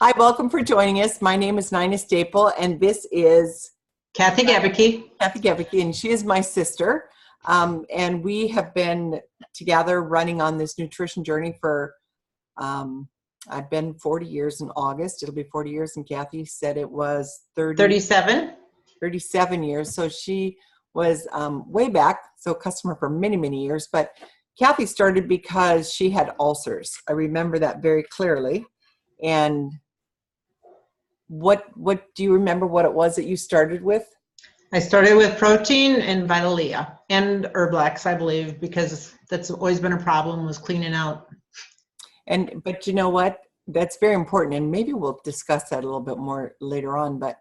Hi, welcome for joining us. My name is Nina Staple, and this is Kathy Gebicke. Kathy Gebicke, and she is my sister. And we have been together running on this nutrition journey for, I've been 40 years in August. It'll be 40 years, and Kathy said it was 37. 37 years. So she was way back, so customer for many, many years. But Kathy started because she had ulcers. I remember that very clearly. And what do you remember what it was that you started with? I started with protein and Vitalia and Herblex, I believe, because that's always been a problem, was cleaning out. But you know what? That's very important, and maybe we'll discuss that a little bit more later on. But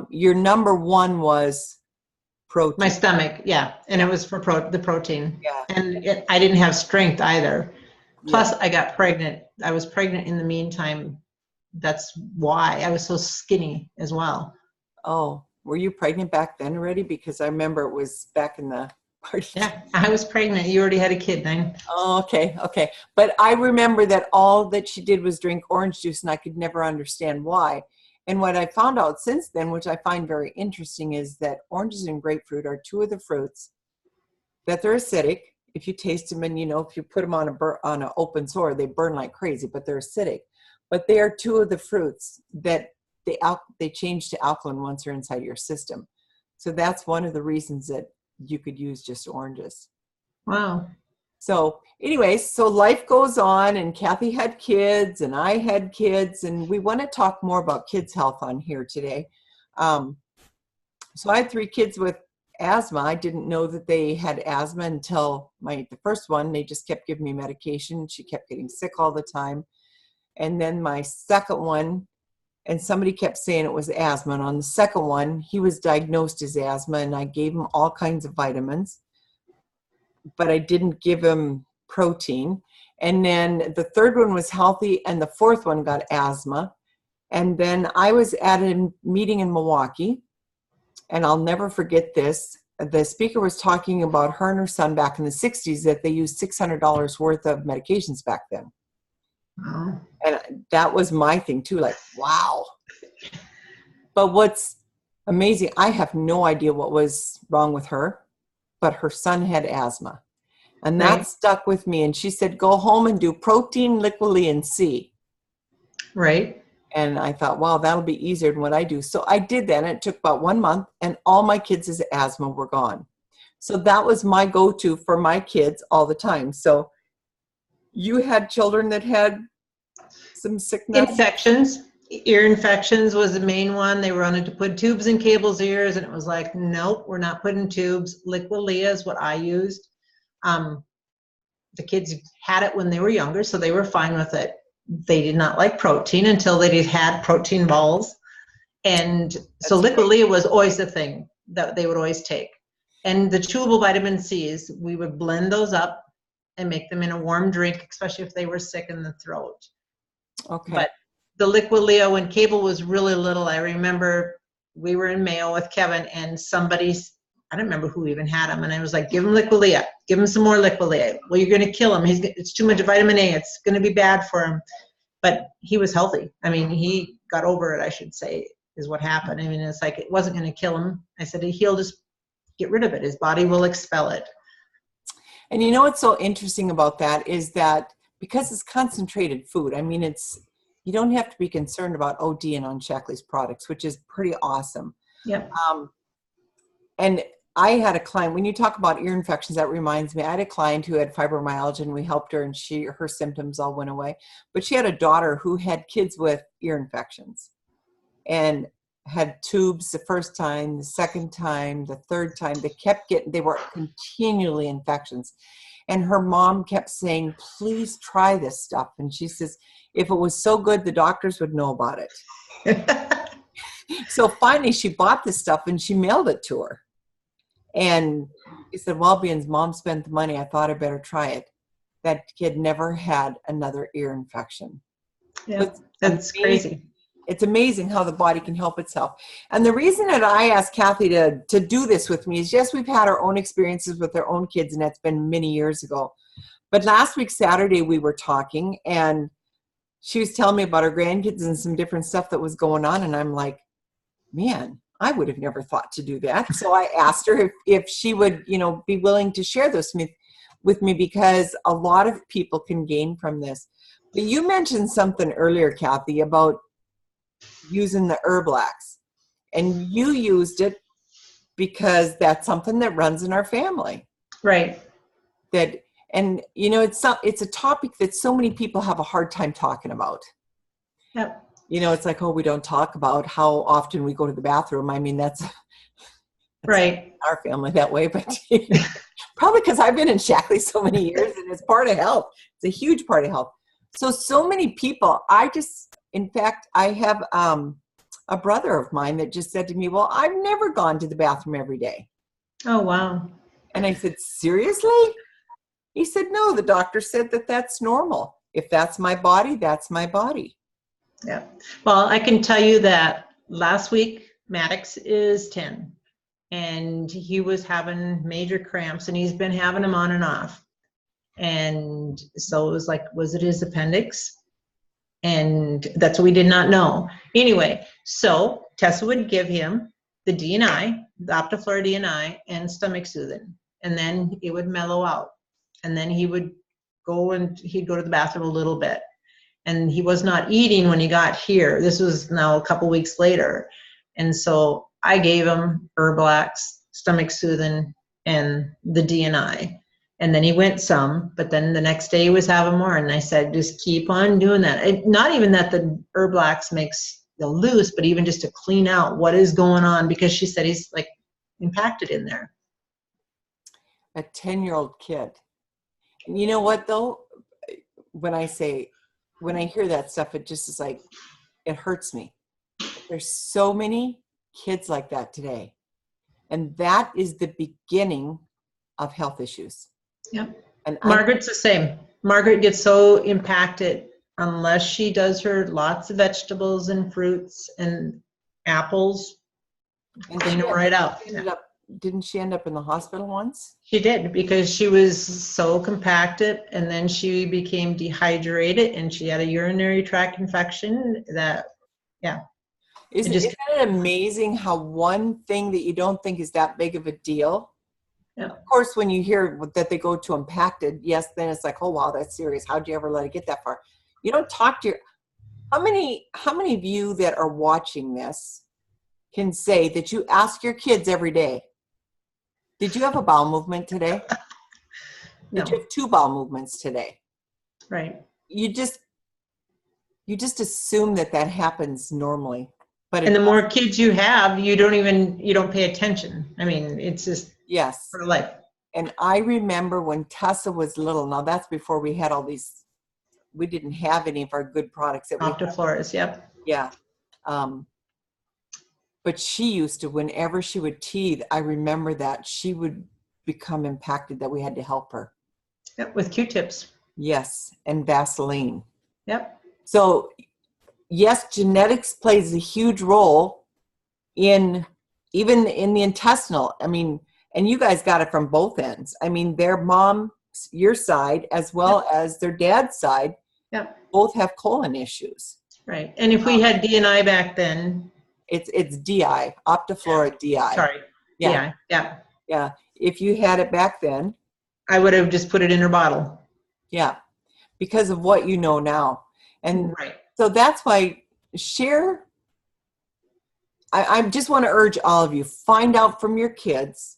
your number one was protein. My stomach, yeah, and it was for the protein. Yeah. And I didn't have strength either. Plus, Yeah. I got pregnant. I was pregnant in the meantime. That's why I was so skinny as well. Oh, were you pregnant back then already? Because I remember it was back in the party. Yeah, I was pregnant. You already had a kid then. Oh, okay. But I remember that all that she did was drink orange juice, and I could never understand why. And what I found out since then, which I find very interesting, is that oranges and grapefruit are two of the fruits that they're acidic. If you taste them, and if you put them on an open sore, they burn like crazy, but they're acidic. But they are two of the fruits that they change to alkaline once they're inside your system. So that's one of the reasons that you could use just oranges. Wow. So anyways, so life goes on, and Kathy had kids and I had kids, and we want to talk more about kids' health on here today. So I had 3 kids with asthma. I didn't know that they had asthma until the first one. They just kept giving me medication. She kept getting sick all the time. And then my second one, and somebody kept saying it was asthma. And on the second one, he was diagnosed as asthma, and I gave him all kinds of vitamins, but I didn't give him protein. And then the third one was healthy, and the fourth one got asthma. And then I was at a meeting in Milwaukee, and I'll never forget this. The speaker was talking about her and her son back in the 60s, that they used $600 worth of medications back then. Wow. And that was my thing too, like, wow. But what's amazing, I have no idea what was wrong with her, but her son had asthma. And that Right. stuck with me. And she said, go home and do protein, liquid C. Right. And I thought, wow, that'll be easier than what I do. So I did that, and it took about 1 month, and all my kids' asthma were gone. So that was my go-to for my kids all the time. So you had children that had some sickness? Infections. Ear infections was the main one. They wanted to put tubes in Cable's ears, and it was like, nope, we're not putting tubes. Liquilia is what I used. The kids had it when they were younger, so they were fine with it. They did not like protein until they had protein balls. And so Liquilia was always the thing that they would always take. And the chewable vitamin C's, we would blend those up and make them in a warm drink, especially if they were sick in the throat. Okay. But the Liquilia, when Cable was really little, I remember we were in Mayo with Kevin, and I don't remember who even had him, and I was like, give him Liquilia, give him some more Liquilia. Well, you're going to kill him. It's too much vitamin A. It's going to be bad for him. But he was healthy. I mean, he got over it, I should say, is what happened. I mean, it's like, it wasn't going to kill him. I said, he'll just get rid of it. His body will expel it. And you know what's so interesting about that is that because it's concentrated food, I mean, you don't have to be concerned about ODing on Shaklee's products, which is pretty awesome. Yep. And I had a client, when you talk about ear infections, that reminds me, I had a client who had fibromyalgia, and we helped her, and her symptoms all went away. But she had a daughter who had kids with ear infections and had tubes the first time, the second time, the third time. They were continually infections. And her mom kept saying, please try this stuff. And she says, if it was so good, the doctors would know about it. So finally she bought this stuff, and she mailed it to her. And he said, well, being mom spent the money, I thought I better try it. That kid never had another ear infection. Yeah, that's crazy. It's amazing how the body can help itself. And the reason that I asked Kathy to do this with me is, yes, we've had our own experiences with our own kids, and that's been many years ago. But last week, Saturday, we were talking, and she was telling me about her grandkids and some different stuff that was going on. And I'm like, man, I would have never thought to do that. So I asked her if she would, be willing to share this with me, because a lot of people can gain from this. But you mentioned something earlier, Kathy, about using the Herblax, and you used it because that's something that runs in our family. Right. It's a topic that so many people have a hard time talking about. Yep. It's like, oh, we don't talk about how often we go to the bathroom. I mean, that's right. Our family that way, but probably because I've been in Shackley so many years, and it's part of health. It's a huge part of health. So many people, in fact, I have a brother of mine that just said to me, well, I've never gone to the bathroom every day. Oh, wow. And I said, seriously? He said, no, the doctor said that that's normal. If that's my body, that's my body. Yeah. Well, I can tell you that last week, Maddox is 10, and he was having major cramps, and he's been having them on and off. And so it was like, was it his appendix? And that's what we did not know. Anyway, so Tessa would give him the DNI, the Optiflora DNI, and stomach soothing, and then it would mellow out. And then he'd go to the bathroom a little bit. And he was not eating when he got here. This was now a couple weeks later. And so I gave him Herblax, stomach soothing, and the DNI. And then he went some, but then the next day he was having more. And I said, just keep on doing that. Not even that the Herblax makes you loose, but even just to clean out what is going on, because she said he's like impacted in there. A 10-year-old kid. And you know what though? When I hear that stuff, it just is like, it hurts me. There's so many kids like that today. And that is the beginning of health issues. Yep. And Margaret's the same. Margaret gets so impacted unless she does her lots of vegetables and fruits and apples, clean them right out. Didn't she end up in the hospital once? She did, because she was so compacted, and then she became dehydrated, and she had a urinary tract infection that, yeah. Isn't it amazing how one thing that you don't think is that big of a deal? Yeah. Of course, when you hear that they go to impacted, yes, then it's like, oh, wow, that's serious. How'd you ever let it get that far? You don't talk to how many of you that are watching this can say that you ask your kids every day, did you have a bowel movement today? No. Did you have 2 bowel movements today? Right. You just assume that happens normally. And the more kids you have, you don't pay attention. I mean, it's just for life. And I remember when Tessa was little, now that's before we had all these, we didn't have any of our good products. Optifloras, yep. Yeah. But she used to, whenever she would teeth, I remember that she would become impacted, that we had to help her. Yep, with Q-tips. Yes, and Vaseline. Yep. So yes, genetics plays a huge role even in the intestinal. I mean, and you guys got it from both ends. I mean, their mom, your side, as well as their dad's side, both have colon issues. Right. And if we had DNI back then, it's DI, Optiflora DI. Sorry. Yeah. DI. Yeah. Yeah. If you had it back then, I would have just put it in her bottle. Yeah. Because of what you know now. And right. So that's why I just want to urge all of you, find out from your kids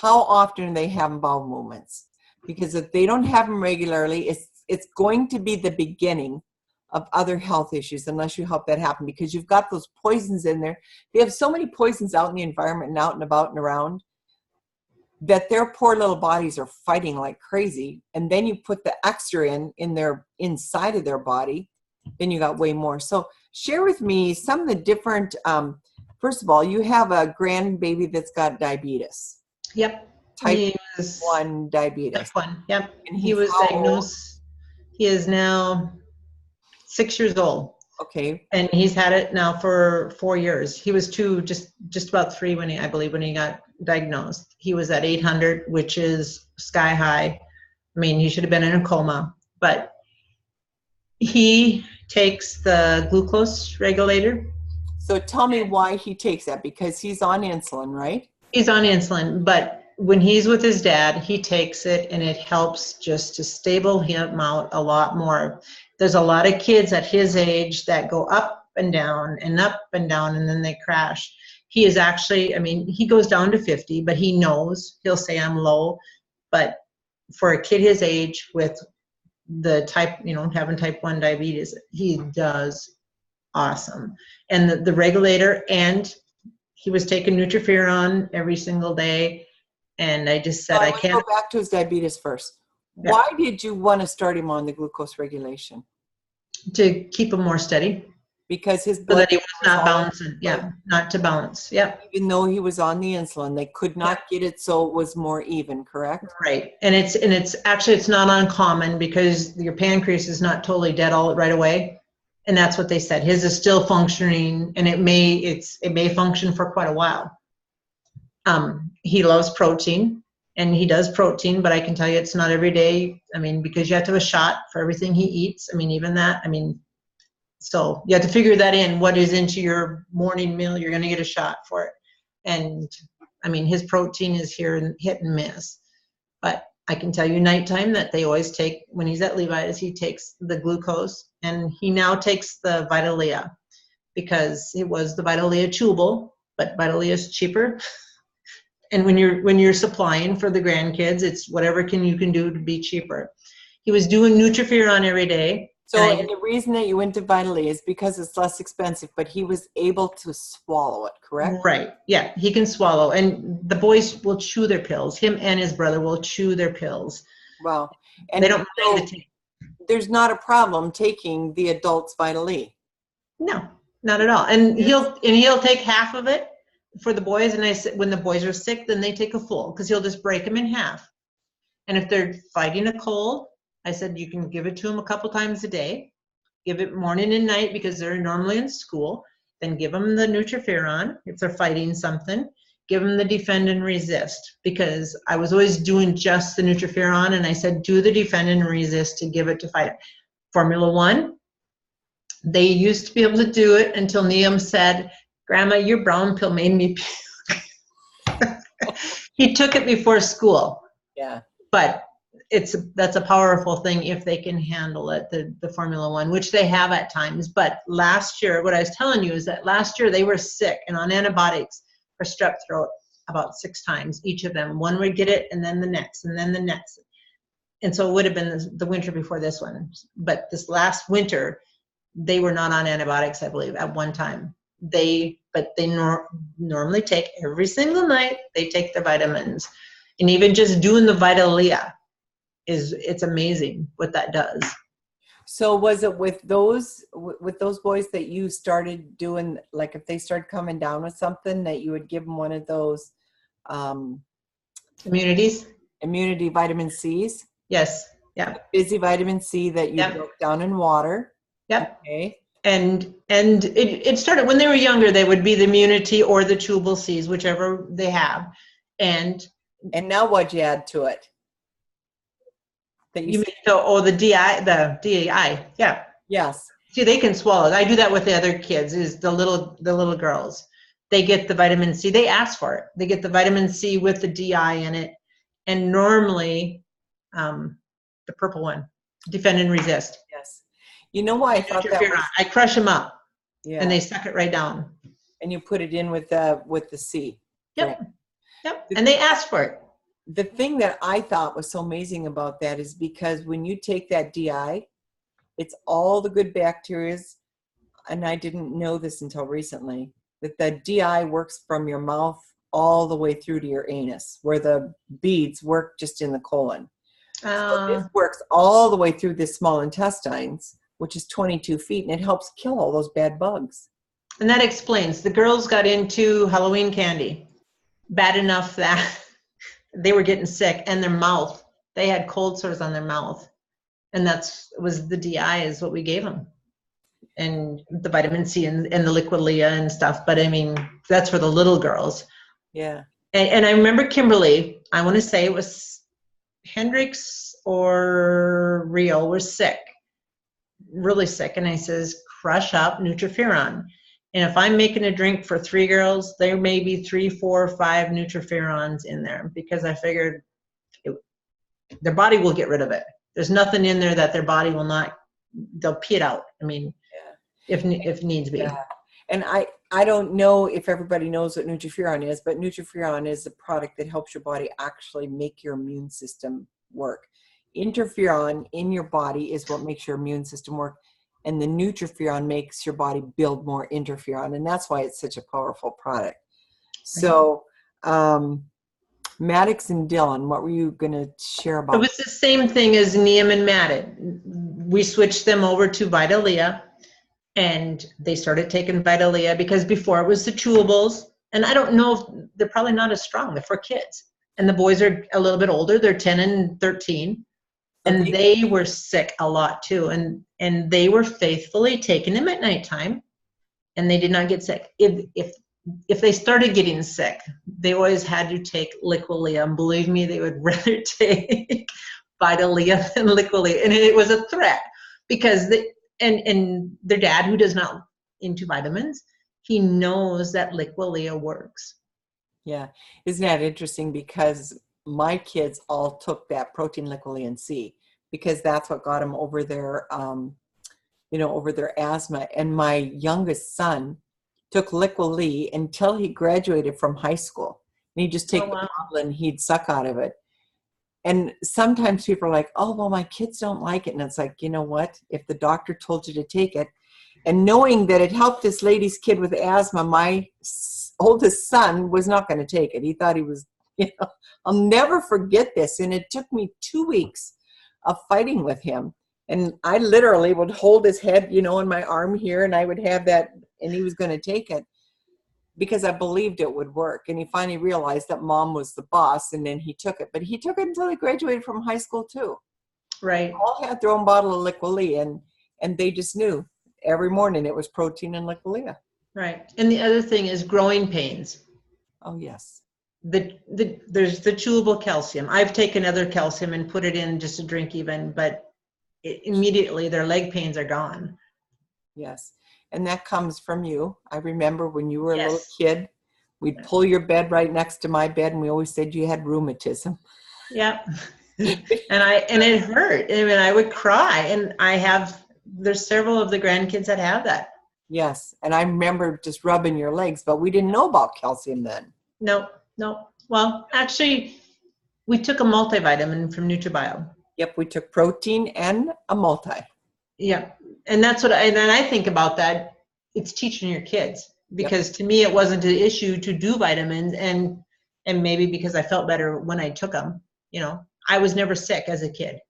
how often they have bowel movements. Because if they don't have them regularly, it's going to be the beginning of other health issues unless you help that happen, because you've got those poisons in there. They have so many poisons out in the environment and out and about and around that their poor little bodies are fighting like crazy. And then you put the extra in their inside of their body, then you got way more. So share with me some of the different, first of all, you have a grandbaby that's got diabetes. Yep. Type 1 diabetes. Type 1, yep. And he was diagnosed, he is now 6 years old. Okay. And he's had it now for 4 years. He was just about 3 when he got diagnosed. He was at 800, which is sky high. I mean, he should have been in a coma, but he takes the glucose regulator. So tell me why he takes that, because he's on insulin, right? He's on insulin, but when he's with his dad, he takes it and it helps just to stable him out a lot more. There's a lot of kids at his age that go up and down and up and down and then they crash. He is actually, I mean, he goes down to 50, but he knows, he'll say I'm low. But for a kid his age with the type, having type 1 diabetes, he does awesome. And the regulator, and he was taking Nutriferon every single day. And I just said, I I want to can't. go back to his diabetes first. Yeah. Why did you want to start him on the glucose regulation? To keep him more steady. Because his So blood that he was not all balancing. Yeah, not to balance. Yeah. even though he was on the insulin, they could not get it so it was more even, correct? Right. And it's actually, it's not uncommon because your pancreas is not totally dead all right away. And that's what they said. His is still functioning, and it may function for quite a while. He loves protein, and he does protein, but I can tell you it's not every day. I mean, because you have to have a shot for everything he eats. I mean, even that, I mean, so you have to figure that in. What is into your morning meal, you're going to get a shot for it. And I mean, his protein is here and hit and miss. But I can tell you nighttime that they always take, when he's at Levi's, he takes the glucose, and he now takes the Vitalea because it was the Vitalea chewable, but Vitalea is cheaper. And when you're supplying for the grandkids, it's whatever you can do to be cheaper. He was doing Nutriferon every day. So and the reason that you went to Vitally is because it's less expensive, but he was able to swallow it, correct? Right. Yeah, he can swallow. And the boys will chew their pills. Him and his brother will chew their pills. Well, and they don't so mind the taste. There's not a problem taking the adult's Vitally. No, not at all. And he'll take half of it for the boys. And I said, when the boys are sick, then they take a full, because he'll just break them in half. And if they're fighting a cold, I said, you can give it to them a couple times a day. Give it morning and night because they're normally in school. Then give them the Nutriferon if they're fighting something. Give them the Defend and Resist, because I was always doing just the Nutriferon, and I said, do the Defend and Resist to give it to fight. Formula One, they used to be able to do it until Neum said, Grandma, your brown pill made me puke. He took it before school. Yeah. But that's a powerful thing if they can handle it, the Formula One, which they have at times. But last year, what I was telling you is that last year they were sick and on antibiotics for strep throat about 6 times, each of them. One would get it, and then the next, and then the next. And so it would have been the winter before this one. But this last winter, they were not on antibiotics, I believe, at one time. They normally take every single night, they take their vitamins. And even just doing the Vitalea, it's amazing what that does. So was it with those boys that you started doing, like if they started coming down with something, that you would give them one of those immunity vitamin C's? Yes. Yeah. Busy vitamin C that you Yep. broke down in water. Yep. Okay. And it started when they were younger. They would be the immunity or the chewable C's, whichever they have. And now what'd you add to it? You mean the DI, yeah. Yes. See, they can swallow. I do that with the other kids. Is the little girls. They get the vitamin C. They ask for it. They get the vitamin C with the DI in it, and normally, the purple one, Defend and Resist. Yes. You know why I thought that was, I crush them up, yeah, and they suck it right down. And you put it in with the C. Yep. Right. Yep. And they ask for it. The thing that I thought was so amazing about that is because when you take that DI, it's all the good bacteria, and I didn't know this until recently, that the DI works from your mouth all the way through to your anus, where the beads work just in the colon. So this works all the way through the small intestines, which is 22 feet, and it helps kill all those bad bugs. And that explains. The girls got into Halloween candy bad enough that they were getting sick, and their mouth, they had cold sores on their mouth. And was the DI is what we gave them. And the vitamin C and the liquid Leah and stuff. But I mean, that's for the little girls. Yeah. And I remember Kimberly, I want to say it was Hendricks or Rio were sick. really sick, and I says, crush up Nutriferon. And if I'm making a drink for 3 girls, there may be 3, 4, 5 Nutriferons in there, because I figured their body will get rid of it. There's nothing in there that their body will not, they'll pee it out. I mean, if needs be. Yeah. And I don't know if everybody knows what Nutriferon is, but Nutriferon is a product that helps your body actually make your immune system work. Interferon in your body is what makes your immune system work, and the Nutriferon makes your body build more interferon, and that's why it's such a powerful product. So, Maddox and Dylan, what were you going to share about? It was the same thing as Neem and Matted. We switched them over to Vitalea, and they started taking Vitalea because before it was the chewables. And I don't know if they're probably not as strong. They're for kids. And the boys are a little bit older. They're 10 and 13. And they were sick a lot too. And they were faithfully taking them at nighttime, and they did not get sick. If they started getting sick, they always had to take Liquilia. And believe me, they would rather take Vitalea than Liquilia. And it was a threat because and their dad, who does not into vitamins, he knows that Liquilia works. Yeah. Isn't that interesting? Because my kids all took that protein Liquilia C, because that's what got them over their, over their asthma. And my youngest son took Liquilia until he graduated from high school. And he'd just take the bottle and he'd suck out of it. And sometimes people are like, oh, well, my kids don't like it. And it's like, you know what? If the doctor told you to take it, and knowing that it helped this lady's kid with asthma, my oldest son was not going to take it. He thought he was, I'll never forget this. And it took me 2 weeks of fighting with him. And I literally would hold his head, in my arm here, and I would have that, and he was going to take it because I believed it would work. And he finally realized that mom was the boss, and then he took it. But he took it until he graduated from high school too. Right. They all had their own bottle of Liquilia, and they just knew every morning it was protein and Liquilia. Right. And the other thing is growing pains. Oh, yes. There's the chewable calcium. I've taken other calcium and put it in just to drink even, but immediately their leg pains are gone. Yes. And that comes from you. I remember when you were a little kid, we'd pull your bed right next to my bed, and we always said you had rheumatism. Yeah. and it hurt. I mean, I would cry, and there's several of the grandkids that have that. Yes. And I remember just rubbing your legs, but we didn't know about calcium then. No. Well, actually, we took a multivitamin from NutriBio. Yep. We took protein and a multi. Yeah. And that's what I think about that. It's teaching your kids, because to me, it wasn't an issue to do vitamins, and maybe because I felt better when I took them, I was never sick as a kid.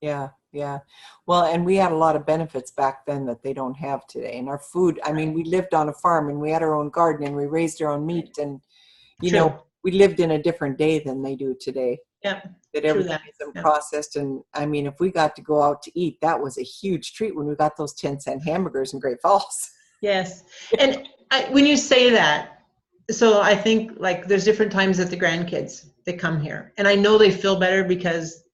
Yeah. Yeah. Well, and we had a lot of benefits back then that they don't have today. And our food, I mean, we lived on a farm, and we had our own garden, and we raised our own meat, and, we lived in a different day than they do today. Yeah. That everything isn't processed. And I mean, if we got to go out to eat, that was a huge treat when we got those 10-cent hamburgers in Great Falls. Yes. And when you say that, so I think like there's different times that the grandkids, they come here, and I know they feel better because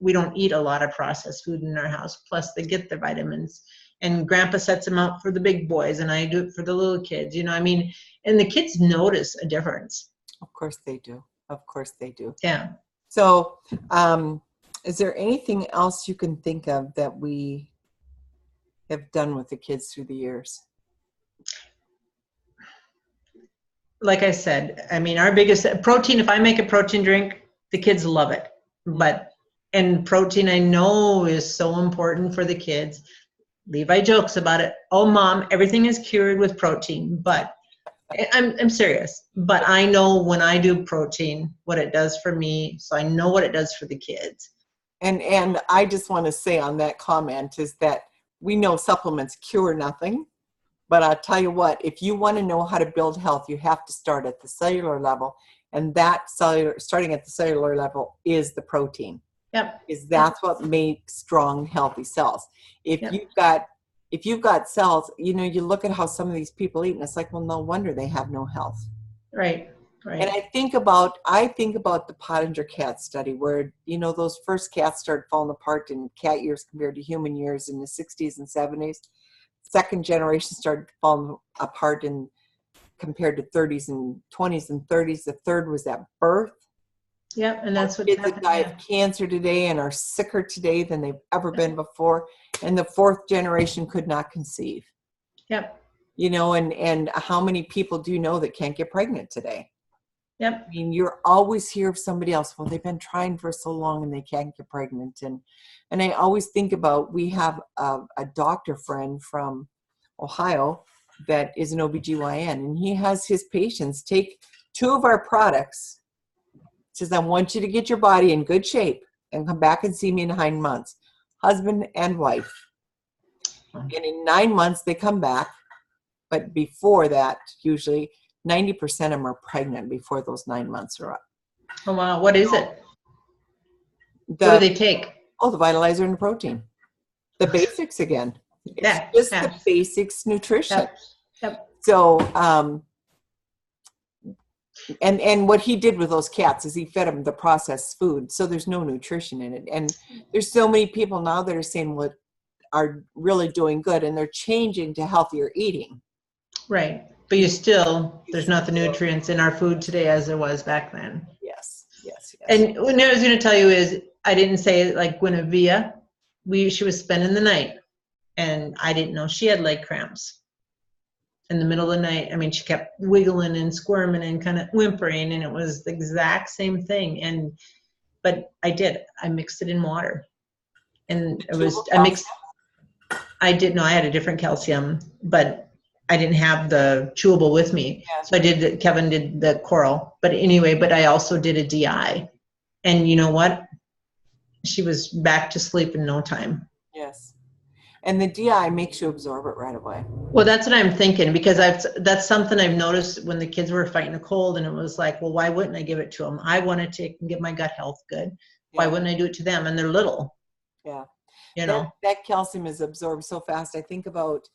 we don't eat a lot of processed food in our house. Plus they get their vitamins, and grandpa sets them out for the big boys, and I do it for the little kids, and the kids notice a difference. Of course they do. Of course they do. Yeah. So, is there anything else you can think of that we have done with the kids through the years? Like I said, I mean, our biggest protein, if I make a protein drink, the kids love it. And protein, I know, is so important for the kids. Levi jokes about it. Oh, Mom, everything is cured with protein. But I'm serious. But I know when I do protein, what it does for me. So I know what it does for the kids. And I just want to say on that comment is that we know supplements cure nothing. But I'll tell you what, if you want to know how to build health, you have to start at the cellular level. And starting at the cellular level is the protein. Yep. Because that's what makes strong, healthy cells. If you've got cells, you look at how some of these people eat, and it's like, well, no wonder they have no health. Right. Right. And I think about the Pottinger cat study where, those first cats started falling apart in cat years compared to human years in the 60s and 70s. Second generation started falling apart in compared to 30s and 20s and 30s. The third was at birth. Yep, and that's what's Kids that die happening. of cancer today and are sicker today than they've ever been before. And the fourth generation could not conceive. Yep. And how many people do you know that can't get pregnant today? Yep. I mean, you're always hear of somebody else. Well, they've been trying for so long and they can't get pregnant. And I always think about, we have a doctor friend from Ohio that is an OBGYN, and he has his patients take 2 of our products. Says, I want you to get your body in good shape and come back and see me in 9 months. Husband and wife. And in 9 months, they come back. But before that, usually 90% of them are pregnant before those 9 months are up. Oh, wow. What is it? What do they take? Oh, the vitalizer and the protein. The basics again. It's just the basics nutrition. Yep. So, and what he did with those cats is he fed them the processed food. So there's no nutrition in it. And there's so many people now that are saying what are really doing good, and they're changing to healthier eating. Right. But there's not the nutrients in our food today as there was back then. Yes. And what I was going to tell you is, I didn't say it like Guinevere. She was spending the night, and I didn't know she had leg cramps in the middle of the night. I mean, she kept wiggling and squirming and kind of whimpering, and it was the exact same thing. But I mixed it in water, and I had a different calcium, but I didn't have the chewable with me. Yeah. So Kevin did the coral, but I also did a DI, and you know what? She was back to sleep in no time. Yes. And the DI makes you absorb it right away. Well, that's what I'm thinking, because that's something I've noticed when the kids were fighting a cold, and it was like, well, why wouldn't I give it to them? I want to take and get my gut health good. Why wouldn't I do it to them? And they're little. Yeah. That calcium is absorbed so fast. I think about,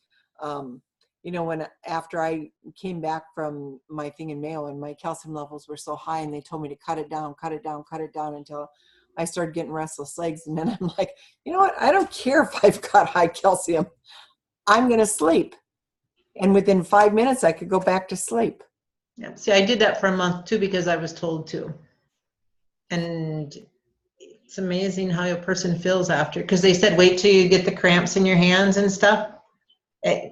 after I came back from my thing in Mayo and my calcium levels were so high, and they told me to cut it down until I started getting restless legs. And then I'm like, you know what? I don't care if I've got high calcium. I'm going to sleep. And within 5 minutes, I could go back to sleep. Yeah. See, I did that for a month too, because I was told to. And it's amazing how a person feels after, because they said, wait till you get the cramps in your hands and stuff.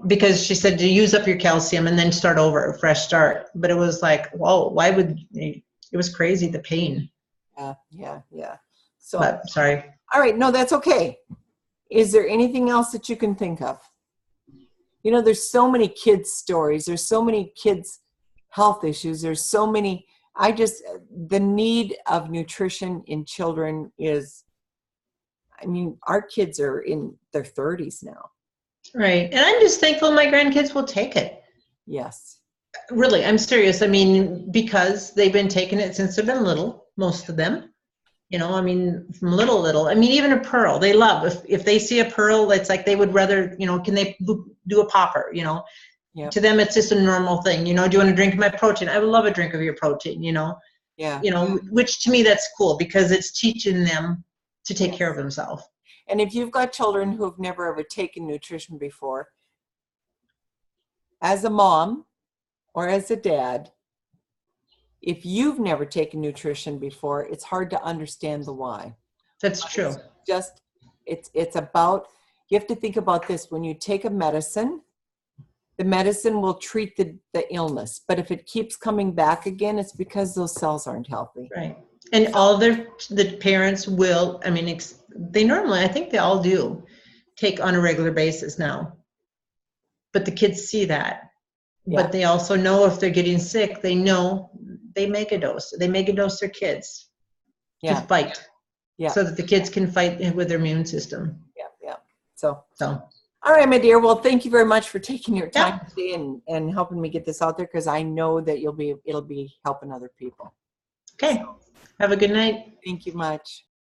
Because she said to use up your calcium and then start over, a fresh start. But it was like, whoa, it was crazy, the pain. Yeah. So, but, sorry. All right. No, that's okay. Is there anything else that you can think of? There's so many kids' stories. There's so many kids' health issues. There's so many. The need of nutrition in children is, our kids are in their 30s now. Right. And I'm just thankful my grandkids will take it. Yes. Really, I'm serious. Because they've been taking it since they've been little, most of them. From little. Even a pearl, they love. If they see a pearl, it's like they would rather, can they do a popper, Yep. To them, it's just a normal thing. Do you want to drink my protein? I would love a drink of your protein, Yeah. Which to me, that's cool, because it's teaching them to take care of themselves. And if you've got children who have never ever taken nutrition before, as a mom or as a dad, if you've never taken nutrition before, it's hard to understand the why. That's true. It's about, you have to think about this. When you take a medicine, the medicine will treat the illness. But if it keeps coming back again, it's because those cells aren't healthy. Right. And all the parents will, they normally, I think they all do, take on a regular basis now. But the kids see that. Yeah. But they also know if they're getting sick, they know they make a dose. They make a dose their kids to fight. Yeah. So that the kids can fight with their immune system. Yeah. So. All right, my dear. Well, thank you very much for taking your time today and helping me get this out there, because I know that it'll be helping other people. Okay. So, have a good night. Thank you much.